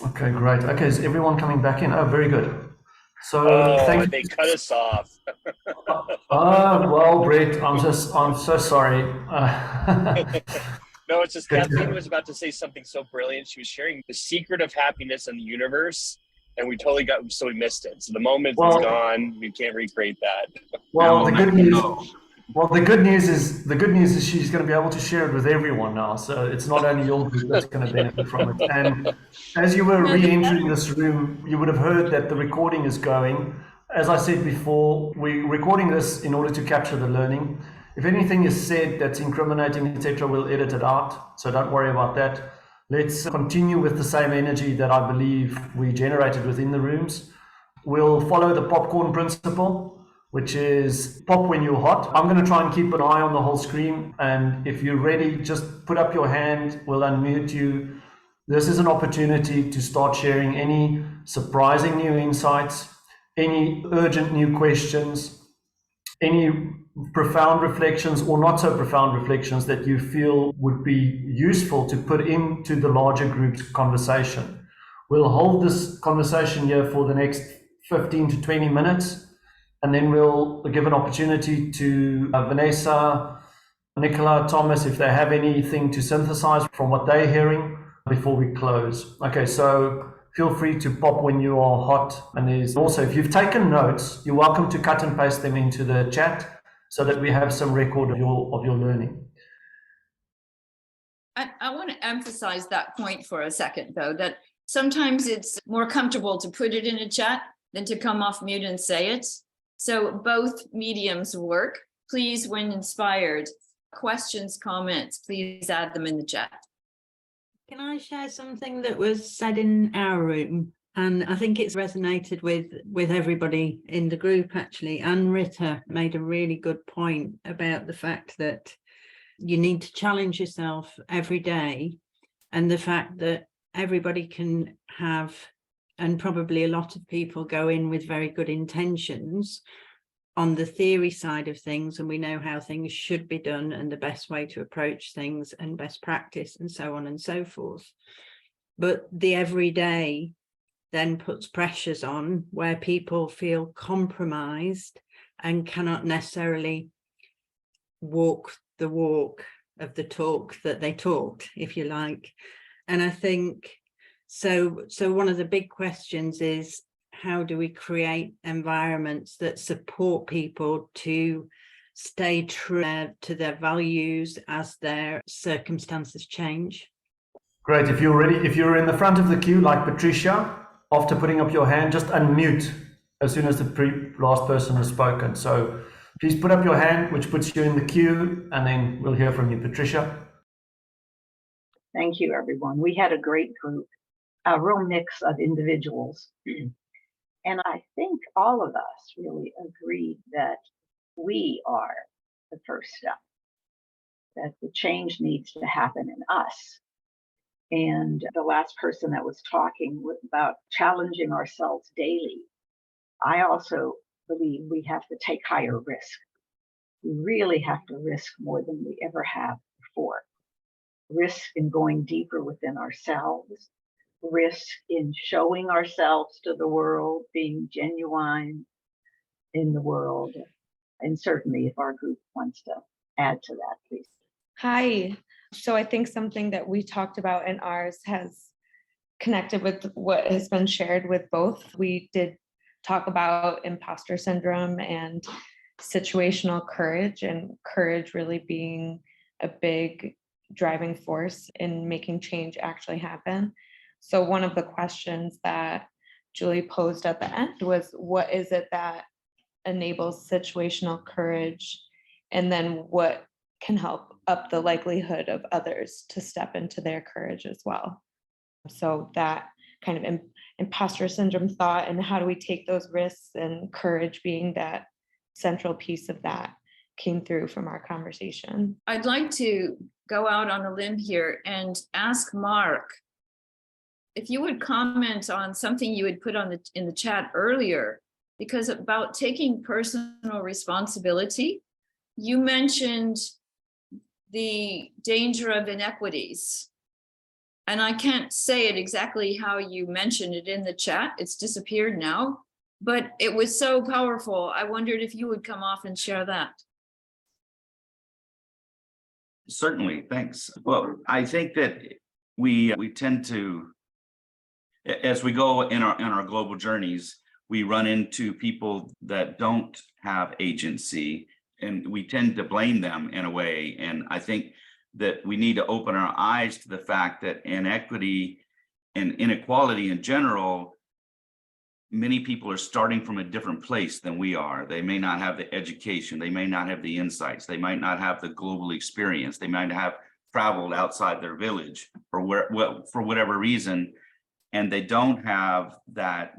Okay, great. Okay, is everyone coming back in? Oh, very good. So They cut us off. well, Brett, I'm so sorry. No, it's just Kathleen was about to say something so brilliant. She was sharing the secret of happiness in the universe, and we missed it. So the moment is well, gone. We can't recreate that. well, the good news. Well, the good news is she's going to be able to share it with everyone now. So it's not only your group that's going to benefit from it. And as you were re-entering this room, you would have heard that the recording is going. As I said before, we're recording this in order to capture the learning. If anything is said that's incriminating, etc., we'll edit it out. So don't worry about that. Let's continue with the same energy that I believe we generated within the rooms. We'll follow the popcorn principle, which is pop when you're hot. I'm going to try and keep an eye on the whole screen. And if you're ready, just put up your hand. We'll unmute you. This is an opportunity to start sharing any surprising new insights, any urgent new questions, any profound reflections or not so profound reflections that you feel would be useful to put into the larger group's conversation. We'll hold this conversation here for the next 15 to 20 minutes, and then we'll give an opportunity to Vanessa, Nicola, Thomas, if they have anything to synthesize from what they're hearing before we close. Okay, so feel free to pop when you are hot. And there's also, if you've taken notes, you're welcome to cut and paste them into the chat so that we have some record of your learning. I want to emphasize that point for a second, though, that sometimes it's more comfortable to put it in a chat than to come off mute and say it. So both mediums work. Please, when inspired, questions, comments, please add them in the chat. Can I share something that was said in our room? And I think it's resonated with everybody in the group, actually. Anne Ritter made a really good point about the fact that you need to challenge yourself every day, and the fact that everybody can have, and probably a lot of people go in with very good intentions on the theory side of things, and we know how things should be done and the best way to approach things and best practice and so on and so forth. But the everyday then puts pressures on where people feel compromised and cannot necessarily walk the walk of the talk that they talked, if you like. And I think so one of the big questions is, how do we create environments that support people to stay true to their values as their circumstances change? Great. If you're ready, if you're in the front of the queue, like Patricia, after putting up your hand, just unmute as soon as the last person has spoken. So please put up your hand, which puts you in the queue, and then we'll hear from you, Patricia. Thank you, everyone. We had a great group, a real mix of individuals. And I think all of us really agreed that we are the first step, that the change needs to happen in us. And the last person that was talking about challenging ourselves daily, I also believe we have to take higher risk. We really have to risk more than we ever have before. Risk in going deeper within ourselves, risk in showing ourselves to the world, being genuine in the world. And certainly if our group wants to add to that, please. Hi. So I think something that we talked about in ours has connected with what has been shared with both. We did talk about imposter syndrome and situational courage, and courage really being a big driving force in making change actually happen. So one of the questions that Julie posed at the end was, what is it that enables situational courage? And then what can help up the likelihood of others to step into their courage as well? So that kind of imposter syndrome thought, and how do we take those risks, and courage being that central piece of that, came through from our conversation. I'd like to go out on a limb here and ask Mark if you would comment on something you had put on in the chat earlier, because about taking personal responsibility, you mentioned the danger of inequities And I can't say it exactly how you mentioned it in the chat. It's disappeared now, but it was so powerful. I wondered if you would come off and share that. Certainly, thanks. Well, I think that we tend to, as we go in our global journeys, we run into people that don't have agency, and we tend to blame them in a way. And I think that we need to open our eyes to the fact that inequity and inequality in general, many people are starting from a different place than we are. They may not have the education, they may not have the insights, they might not have the global experience, they might have traveled outside their village for whatever reason, and they don't have the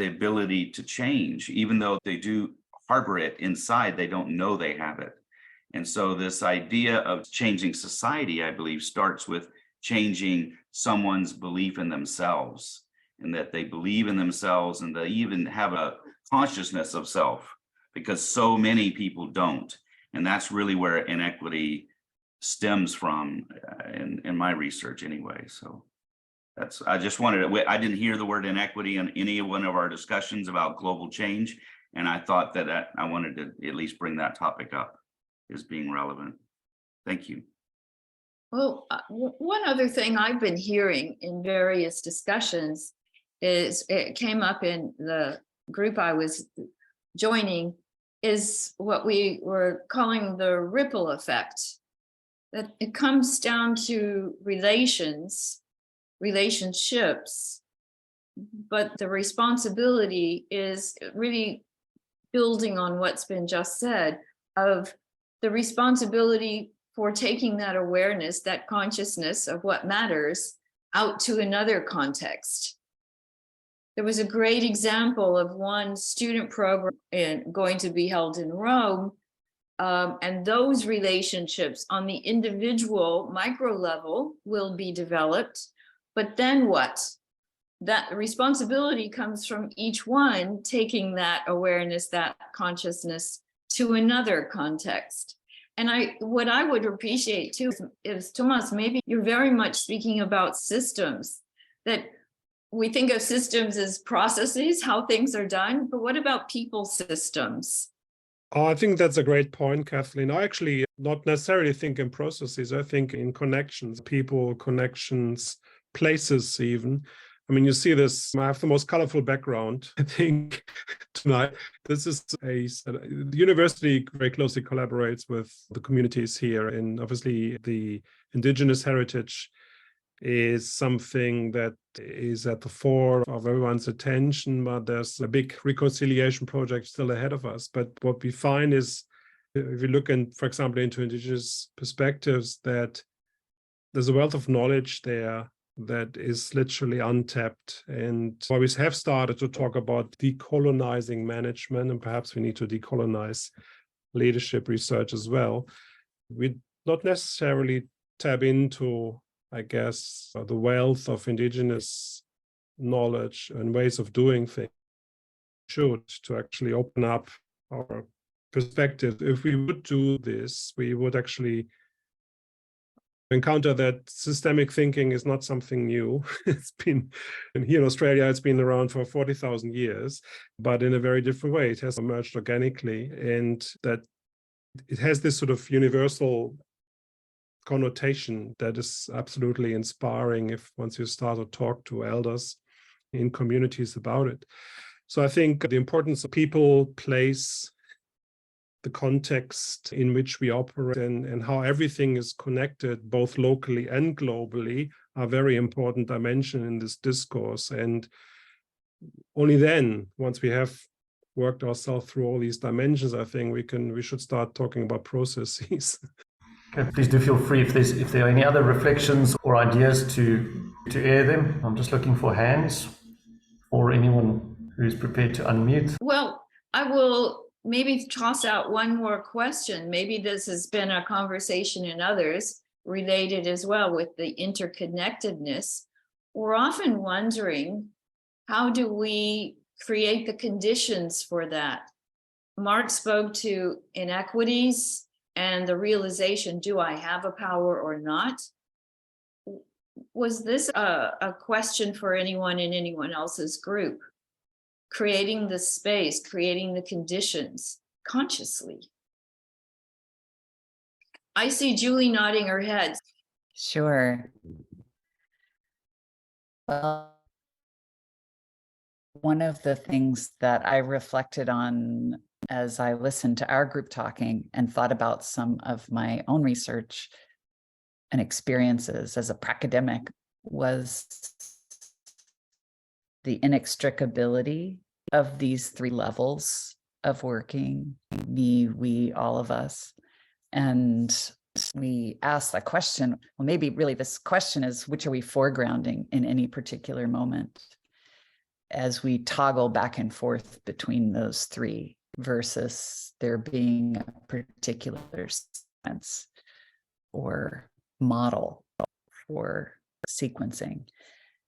ability to change. Even though they do harbor it inside, they don't know they have it. And so this idea of changing society, I believe, starts with changing someone's belief in themselves, and that they believe in themselves and they even have a consciousness of self, because so many people don't. And that's really where inequity stems from in my research anyway. So I just wanted to, I didn't hear the word inequity in any one of our discussions about global change. And I thought that I wanted to at least bring that topic up as being relevant. Thank you. Well, one other thing I've been hearing in various discussions is, it came up in the group I was joining, is what we were calling the ripple effect. That it comes down to relationships, but the responsibility is really building on what's been just said, of the responsibility for taking that awareness, that consciousness of what matters out to another context. There was a great example of one student program going to be held in Rome, and those relationships on the individual micro level will be developed. But then what? That responsibility comes from each one taking that awareness, that consciousness to another context. And what I would appreciate too is, Thomas, maybe you're very much speaking about systems, that we think of systems as processes, how things are done, but what about people systems? Oh, I think that's a great point, Kathleen. I actually not necessarily think in processes. I think in connections, people, connections, places even. I mean, you see this, I have the most colorful background, I think, tonight. This is the university very closely collaborates with the communities here, and obviously the indigenous heritage is something that is at the fore of everyone's attention, but there's a big reconciliation project still ahead of us. But what we find is, if you look in, for example, into indigenous perspectives, that there's a wealth of knowledge there that is literally untapped. And while we have started to talk about decolonizing management, and perhaps we need to decolonize leadership research as well, we not necessarily tap into, I guess, the wealth of indigenous knowledge and ways of doing things to actually open up our perspective. If we would do this, we would actually encounter that systemic thinking is not something new. It's been, and here in Australia, it's been around for 40,000 years, but in a very different way. It has emerged organically, and that it has this sort of universal connotation that is absolutely inspiring if once you start to talk to elders in communities about it. So I think the importance of people, place, the context in which we operate, and how everything is connected both locally and globally are very important dimension in this discourse. And only then, once we have worked ourselves through all these dimensions, I think we should start talking about processes. Okay, please do feel free if there are any other reflections or ideas to air them. I'm just looking for hands or anyone who's prepared to unmute. Well, I will maybe toss out one more question. Maybe this has been a conversation in others related as well with the interconnectedness. We're often wondering, how do we create the conditions for that? Mark spoke to inequities and the realization, do I have a power or not? Was this a question for anyone in anyone else's group? Creating the space, creating the conditions consciously. I see Julie nodding her head. Sure. Well, one of the things that I reflected on as I listened to our group talking and thought about some of my own research and experiences as a pracademic was the inextricability of these three levels of working, me, we, all of us. And we asked that question, well, maybe really this question is, which are we foregrounding in any particular moment as we toggle back and forth between those three versus there being a particular sense or model for sequencing.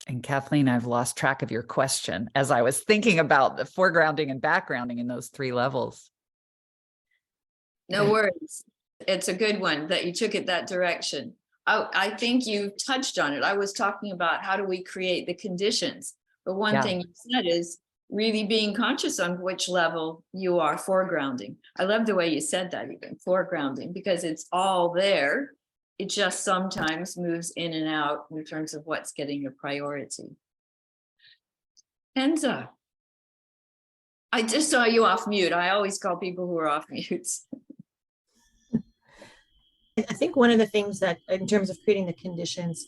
And Kathleen, I've lost track of your question as I was thinking about the foregrounding and backgrounding in those three levels. No worries. It's a good one that you took it that direction. I think you touched on it. I was talking about how do we create the conditions. But one thing you said is really being conscious on which level you are foregrounding. I love the way you said that, even foregrounding, because it's all there. It just sometimes moves in and out in terms of what's getting a priority. Enza, I just saw you off mute. I always call people who are off mute. I think one of the things that, in terms of creating the conditions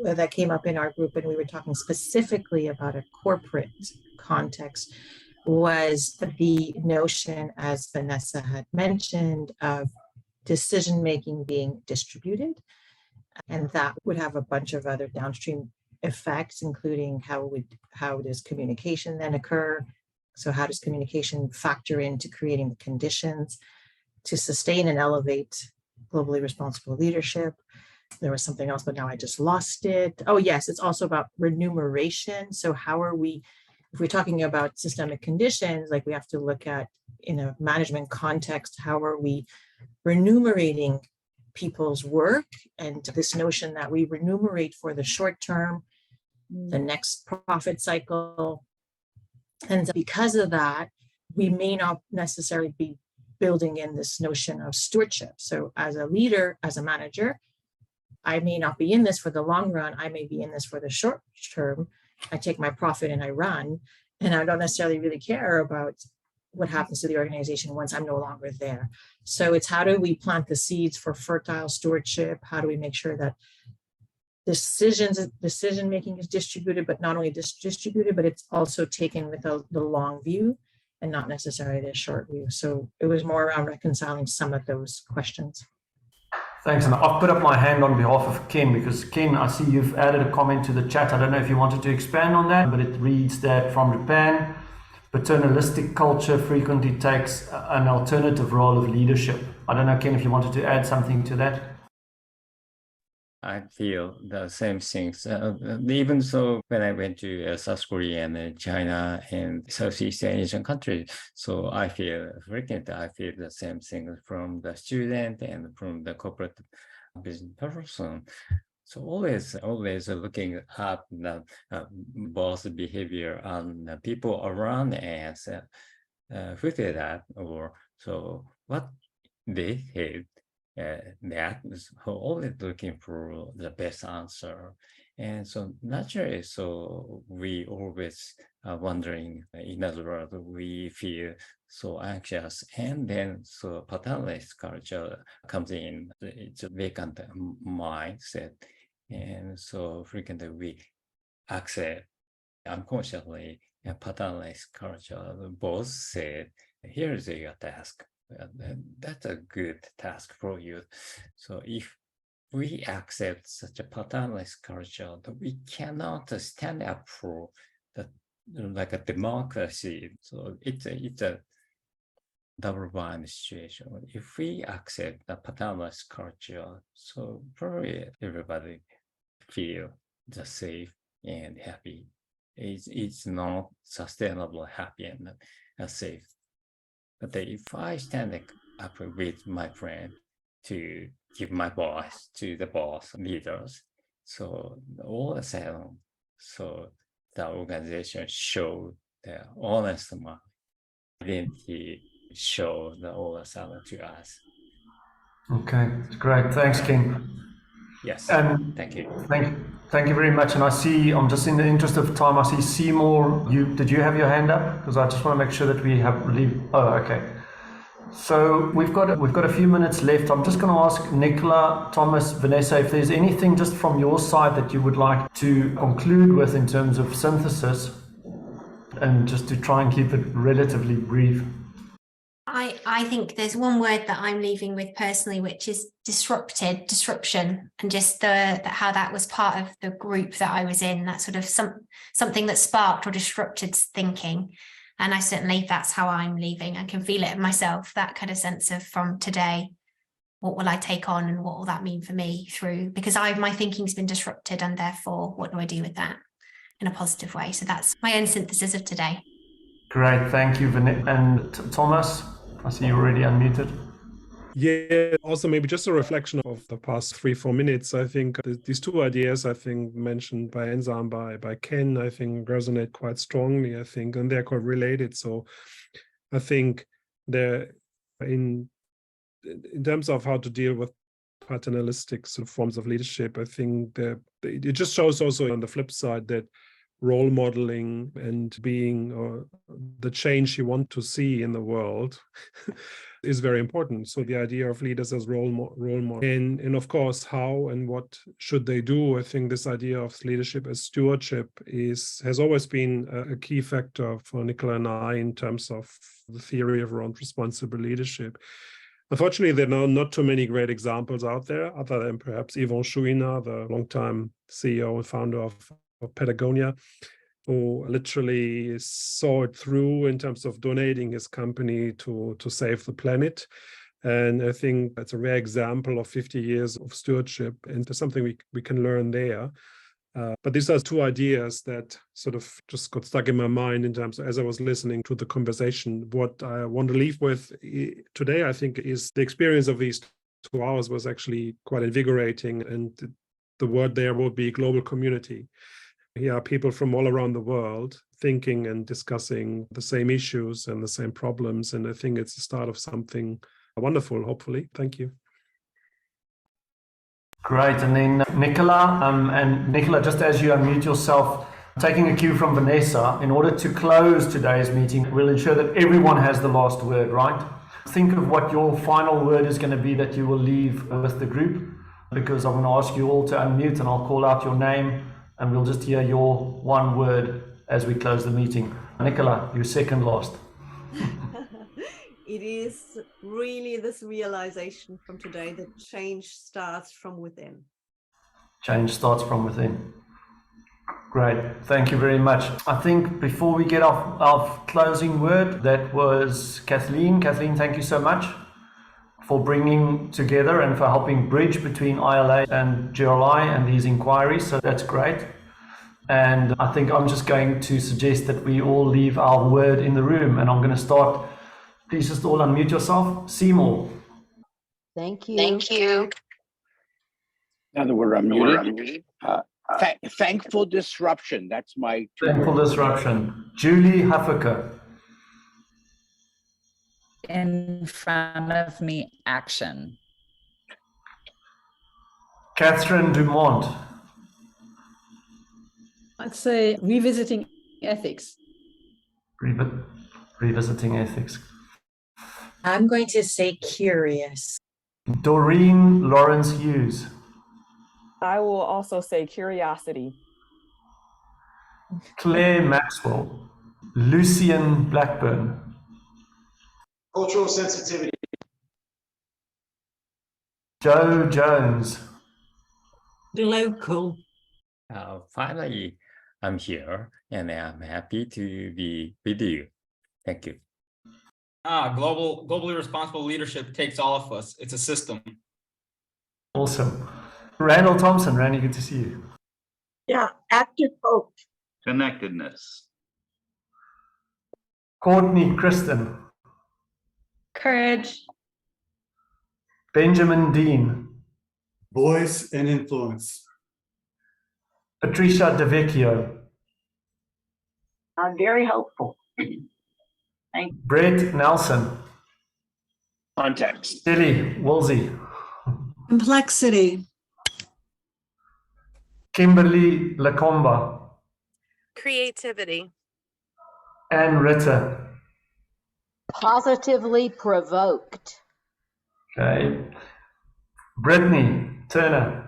that came up in our group, and we were talking specifically about a corporate context, was the notion, as Vanessa had mentioned, of decision-making being distributed. And that would have a bunch of other downstream effects, including how does communication then occur? So how does communication factor into creating the conditions to sustain and elevate globally responsible leadership? There was something else, but now I just lost it. Oh, yes, it's also about remuneration. So how are we, if we're talking about systemic conditions, like we have to look at in a management context, how are we remunerating people's work? And this notion that we remunerate for the short term, the next profit cycle. And because of that, we may not necessarily be building in this notion of stewardship. So as a leader, as a manager, I may not be in this for the long run. I may be in this for the short term. I take my profit and I run, and I don't necessarily really care about what happens to the organization once I'm no longer there. So it's how do we plant the seeds for fertile stewardship? How do we make sure that decision making is distributed, but not only distributed, but it's also taken with the long view and not necessarily the short view. So it was more around reconciling some of those questions. Thanks, and I've put up my hand on behalf of Ken, because Ken, I see you've added a comment to the chat. I don't know if you wanted to expand on that, but it reads that from Japan, paternalistic culture frequently takes an alternative role of leadership. I don't know, Ken, if you wanted to add something to that. I feel the same things. Even so, when I went to South Korea and China and Southeast Asian countries, so I feel frequently, I feel the same thing from the student and from the corporate business person. So always looking at the both behavior and the people around us, who did that, or so what they did. That is always looking for the best answer. And so naturally, so we always are wondering, in other words, we feel so anxious, and then so paternalist culture comes in. It's a vacant mindset. And so frequently we accept unconsciously a paternalist culture. Both said, here's your task. That's a good task for you. So if we accept such a paternalist culture, that we cannot stand up for the like a democracy. So it's a double-bind situation. If we accept the paternalist culture, so probably everybody feel the safe and happy. It's not sustainable, happy and safe. But if I stand up with my friend to give my voice to the boss leaders, So all of a sudden, so the organization showed the honest identity, show the all of a sudden to us. Okay, great. Thanks, Ken. Yes, And thank you. thank you very much. And I see, I'm just in the interest of time, I see Seymour. Did you have your hand up? Because I just want to make sure that we leave. Oh, okay. So we've got a few minutes left. I'm just going to ask Nicola, Thomas, Vanessa, if there's anything just from your side that you would like to conclude with in terms of synthesis, and just to try and keep it relatively brief. I think there's one word that I'm leaving with personally, which is disruption, and just how that was part of the group that I was in, that sort of something that sparked or disrupted thinking. And I certainly, that's how I'm leaving. I can feel it in myself, that kind of sense of from today, what will I take on and what will that mean for me through, because my thinking's been disrupted, and therefore what do I do with that in a positive way? So that's my own synthesis of today. Great, thank you, Vanessa. And Thomas, I see you're already unmuted. Yeah, also maybe just a reflection of the past 3-4 minutes. I think these two ideas, I think, mentioned by Enza and by Ken, I think resonate quite strongly, I think, and they're quite related. So I think they're in terms of how to deal with paternalistic sort of forms of leadership, I think it just shows also on the flip side that role modeling and being the change you want to see in the world is very important. So the idea of leaders as role model, and of course, how and what should they do? I think this idea of leadership as stewardship has always been a key factor for Nicola and I in terms of the theory around responsible leadership. Unfortunately, there are not too many great examples out there, other than perhaps Yvon Chouinard, the longtime CEO and founder of Patagonia, who literally saw it through in terms of donating his company to save the planet. And I think that's a rare example of 50 years of stewardship, and there's something we can learn there. But these are two ideas that sort of just got stuck in my mind in terms of, as I was listening to the conversation. What I want to leave with today, I think, is the experience of these 2 hours was actually quite invigorating, and the word there would be global community. Here are people from all around the world thinking and discussing the same issues and the same problems, and I think it's the start of something wonderful, hopefully. Thank you. Great. And then Nicola, and Nicola, just as you unmute yourself, taking a cue from Vanessa, in order to close today's meeting, we'll ensure that everyone has the last word, right? Think of what your final word is going to be that you will leave with the group, because I'm going to ask you all to unmute and I'll call out your name and we'll just hear your one word as we close the meeting. Nicola, you're second last. It is really this realization from today that change starts from within. Change starts from within. Great, thank you very much. I think before we get off our closing word, that was Kathleen. Kathleen, thank you so much for bringing together and for helping bridge between ILA and GRLI and these inquiries. So that's great. And I think I'm just going to suggest that we all leave our word in the room, and I'm going to start. Please just all unmute yourself. Seymour. Thank you. Thank you. Now that we're unmuted, thankful disruption. That's my thankful disruption. Julie Huffaker. In front of me, action. Catherine Dumont. I'd say revisiting ethics. Revisiting ethics. I'm going to say curious. Doreen Lawrence Hughes. I will also say curiosity. Claire Maxwell. Lucian Blackburn. Cultural sensitivity. Joe Jones. Local. Finally, I'm here and I'm happy to be with you. Thank you. Globally responsible leadership takes all of us. It's a system. Awesome. Randall Thompson, Randy, good to see you. Yeah, active hope. Connectedness. Courtney Kristen. Courage. Benjamin Dean. Voice and influence. Patricia De Vecchio. Very helpful. Thank you. Brett Nelson. Context. Tilly Woolsey. Complexity. Kimberly Lacomba. Creativity. Anne Ritter. Positively provoked. Okay. Brittany Turner.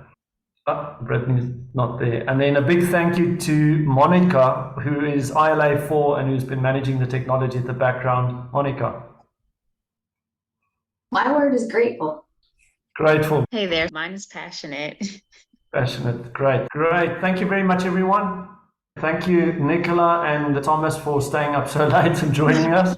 Oh, Brittany's not there. And then a big thank you to Monica, who is ILA 4 and who's been managing the technology at the background. Monica. My word is grateful. Grateful. Hey there, mine is passionate. Passionate. Great. Great. Thank you very much, everyone. Thank you, Nicola and Thomas, for staying up so late and joining us.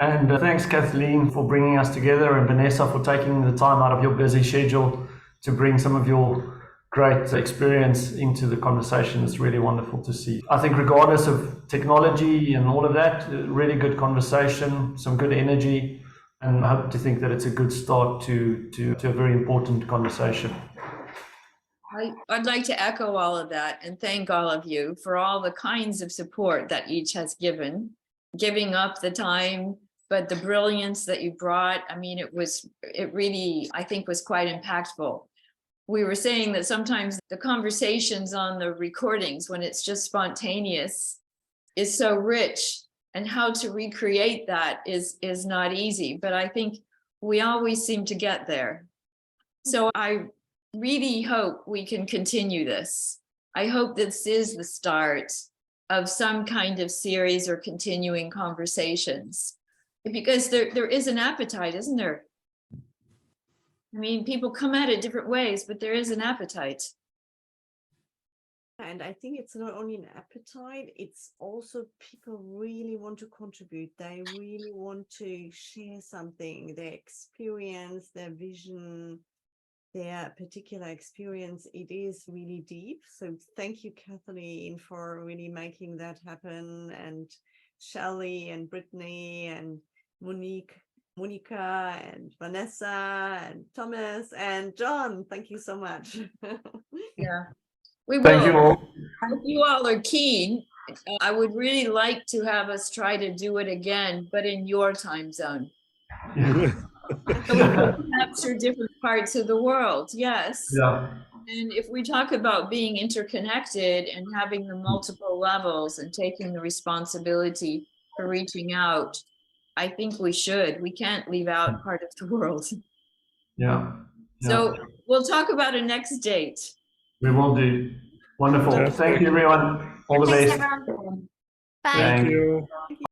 And thanks, Kathleen, for bringing us together, and Vanessa for taking the time out of your busy schedule to bring some of your great experience into the conversation. It's really wonderful to see. I think regardless of technology and all of that, really good conversation, some good energy, and I hope to think that it's a good start to a very important conversation. I'd like to echo all of that and thank all of you for all the kinds of support that each has given, giving up the time, but the brilliance that you brought. I mean, it really, I think, was quite impactful. We were saying that sometimes the conversations on the recordings, when it's just spontaneous, is so rich, and how to recreate that is not easy, but I think we always seem to get there. So I really hope we can continue this. I hope this is the start of some kind of series or continuing conversations, because there is an appetite, isn't there? I mean, people come at it different ways, but there is an appetite. And I think it's not only an appetite, it's also people really want to contribute. They really want to share something, their experience, their vision, their particular experience. It is really deep. So thank you, Kathleen, for really making that happen. And Shelley and Brittany and Monica and Vanessa and Thomas and John. Thank you so much. Yeah. We will. Thank you all. If you all are keen, I would really like to have us try to do it again, but in your time zone. So we can capture different parts of the world, yes. Yeah. And if we talk about being interconnected and having the multiple levels and taking the responsibility for reaching out, I think we should. We can't leave out part of the world. Yeah. So we'll talk about a next date. We will do. Wonderful. Thank you, everyone. All the best. Bye. Thank you.